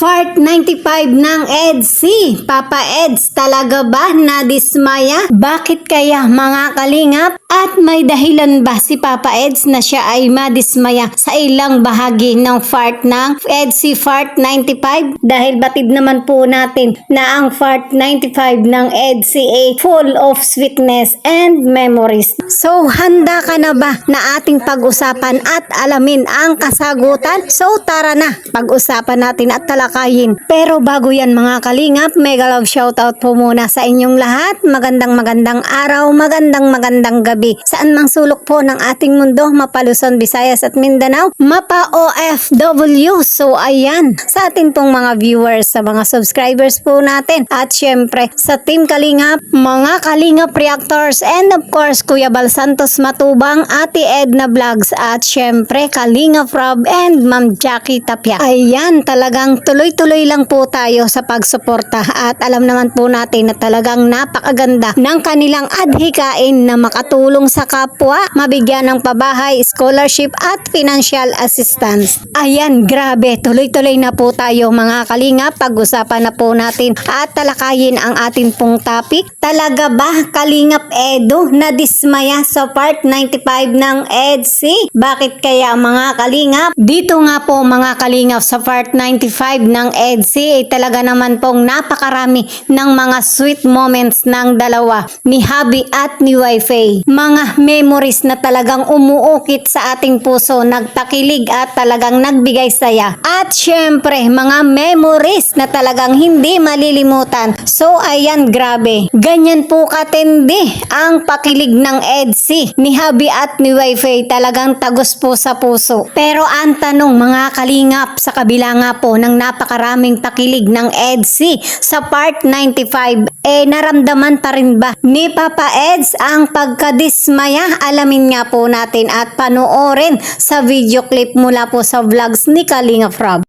Part 95 ng EDC. Papa Eds, talaga ba nadismaya? Bakit kaya mga kalingap? At may dahilan ba si Papa Eds na siya ay madismaya sa ilang bahagi ng part ng EDC Part 95? Dahil batid naman po natin na ang Part 95 ng EDC ay full of sweetness and memories. So handa ka na ba na ating pag-usapan at alamin ang kasagutan? So tara na, pag-usapan natin at talakayin. Pero bago yan mga kalingap, mega love shoutout po muna sa inyong lahat. Magandang araw, magandang gabi. Saan mang sulok po ng ating mundo, mapa Luzon, Visayas at Mindanao, mapa OFW. So ayan, sa atin pong mga viewers, sa mga subscribers po natin, at syempre sa Team Kalingap, mga Kalingap Reactors, and of course Kuya Bal Santos Matubang, Ate Edna Vlogs, at syempre Kalingap Rob and Ma'am Jackie Tapia. Ayan, talagang tuloy-tuloy lang po tayo sa pagsuporta at alam naman po natin na talagang napakaganda ng kanilang adhikain na makatulong sa kapwa, mabigyan ng pabahay, scholarship at financial assistance. Ayan, grabe, tuloy-tuloy na po tayo mga kalingap. Pag-usapan na po natin at talakayin ang atin pong topic. Talaga ba Kalingap Edu nadismaya sa Part 95 ng EDC? Bakit kaya mga kalingap? Dito nga po mga kalingap sa Part 95 ng EDC ay talaga naman pong napakarami ng mga sweet moments ng dalawa ni Habi at ni Wifey. Mga memories na talagang umuukit sa ating puso, nagpakilig at talagang nagbigay saya. At syempre, mga memories na talagang hindi malilimutan. So ayan, grabe. Ganyan po katindi ang pakilig ng EDC ni Habi at ni Wifey. Talagang tagos po sa puso. Pero ang tanong mga kalingap, sa kabila nga po ng napakaraming pakilig ng EDC sa Part 95, naramdaman pa rin ba ni Papa Eds ang pagkadismaya? Alamin nga po natin at panoorin sa video clip mula po sa vlogs ni Kalingap Rob.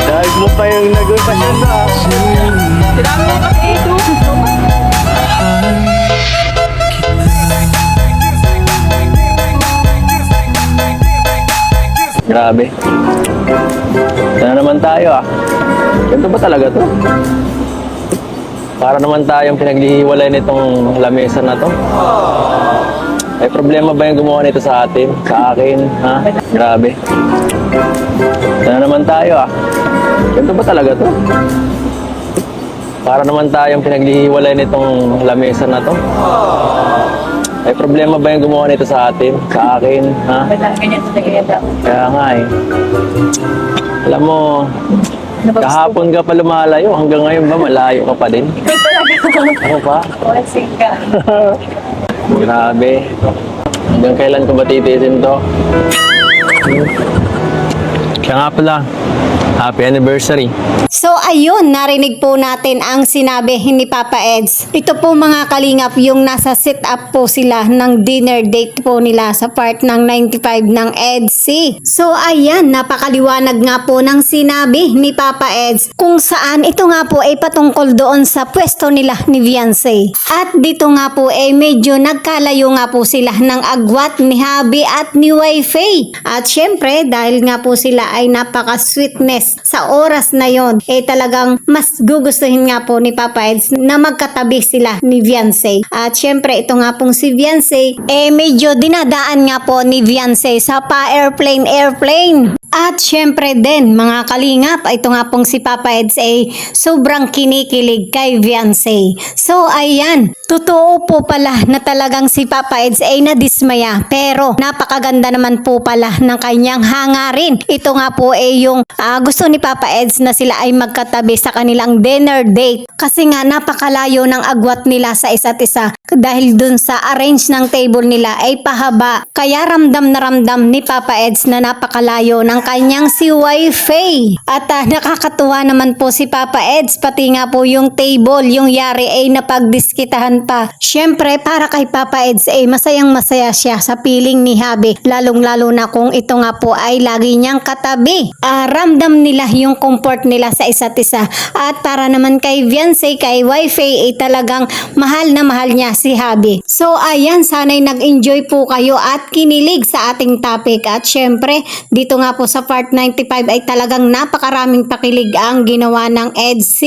Dahil mo pa yung nag-usapan na. Sinabi mo kasi ito. Grabe. Sana naman tayo ah. Ganito ba talaga to? Para naman tayong pinaglihiwalay nitong lamesa na to. May problema ba yung gumawa nito sa atin? Sa akin? Ha? Grabe. Sana naman tayo ah. Ganito ba talaga to? Para naman tayong pinaglihiwalay nitong lamesa na to. May problema ba yung gumawa nito sa atin? Sa akin? Ha? Kaya nga eh. Alam mo, kahapon ka pa lumalayo, hanggang ngayon ba malayo ka pa din? Ako pa? Blessing ka. Grabe. Hanggang kailan ko ba titiisin to? Kaya nga pala, happy anniversary. So ayun, narinig po natin ang sinabi ni Papa Eds. Ito po mga kalingap, yung nasa sit up po sila ng dinner date po nila sa part ng 95 ng EDC. So ayan, napakaliwanag nga po ng sinabi ni Papa Eds kung saan ito nga po ay patungkol doon sa pwesto nila ni Beyonce. At dito nga po ay medyo nagkalayo nga po sila ng agwat ni Habi at ni Wifey. At syempre, dahil nga po sila ay napaka-sweetness sa oras na yon, talagang mas gugustuhin nga po ni Papa Eds na magkatabi sila ni Beyonce. At syempre ito nga pong si Beyonce medyo dinadaan nga po ni Beyonce sa airplane. At syempre din mga kalingap, ito nga pong si Papa Eds sobrang kinikilig kay Beyonce. So ayan, totoo po pala na talagang si Papa Eds nadismaya, pero napakaganda naman po pala ng kanyang hangarin. Ito nga po yung gusto ni Papa Eds na sila ay magkatabi sa kanilang dinner date, kasi nga napakalayo ng agwat nila sa isa't isa dahil dun sa arrange ng table nila ay pahaba. Kaya ramdam na ramdam ni Papa Eds na napakalayo ng kanyang si Wifey. At nakakatuwa naman po si Papa Eds, pati nga po yung table, yung yari ay napagdiskitahan saan pa. Syempre, para kay Papa Eds, masayang masaya siya sa piling ni Habi. Lalong-lalo na kung ito nga po ay lagi niyang katabi. Ramdam nila yung comfort nila sa isa't isa. At para naman kay Viancy, kay Wifi, talagang mahal na mahal niya si Habi. So ayan, sana'y nag-enjoy po kayo at kinilig sa ating topic. At syempre, dito nga po sa part 95 ay talagang napakaraming pakilig ang ginawa ng EDC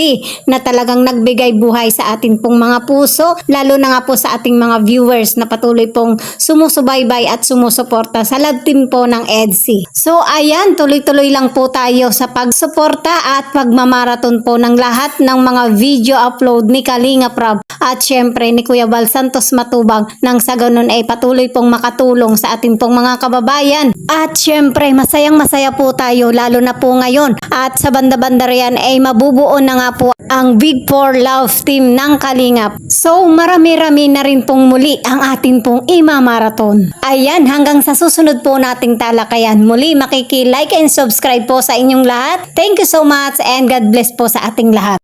na talagang nagbigay buhay sa atin pong mga puso, lalo na nga po sa ating mga viewers na patuloy pong sumusubaybay at sumusuporta sa love team po ng EDC. So ayan, tuloy-tuloy lang po tayo sa pagsuporta at pagmamarathon po ng lahat ng mga video upload ni Kalinga Prab at syempre ni Kuya Val Santos Matubang nang sa ganun ay patuloy pong makatulong sa ating pong mga kababayan. At syempre masayang masaya po tayo lalo na po ngayon at sa banda-banda riyan ay mabubuo na nga po ang Big 4 Love Team ng Kalingap. So marami-rami na rin pong muli ang atin pong imamarathon. Ayan, hanggang sa susunod po nating talakayan. Muli makiki-like and subscribe po sa inyong lahat. Thank you so much and God bless po sa ating lahat.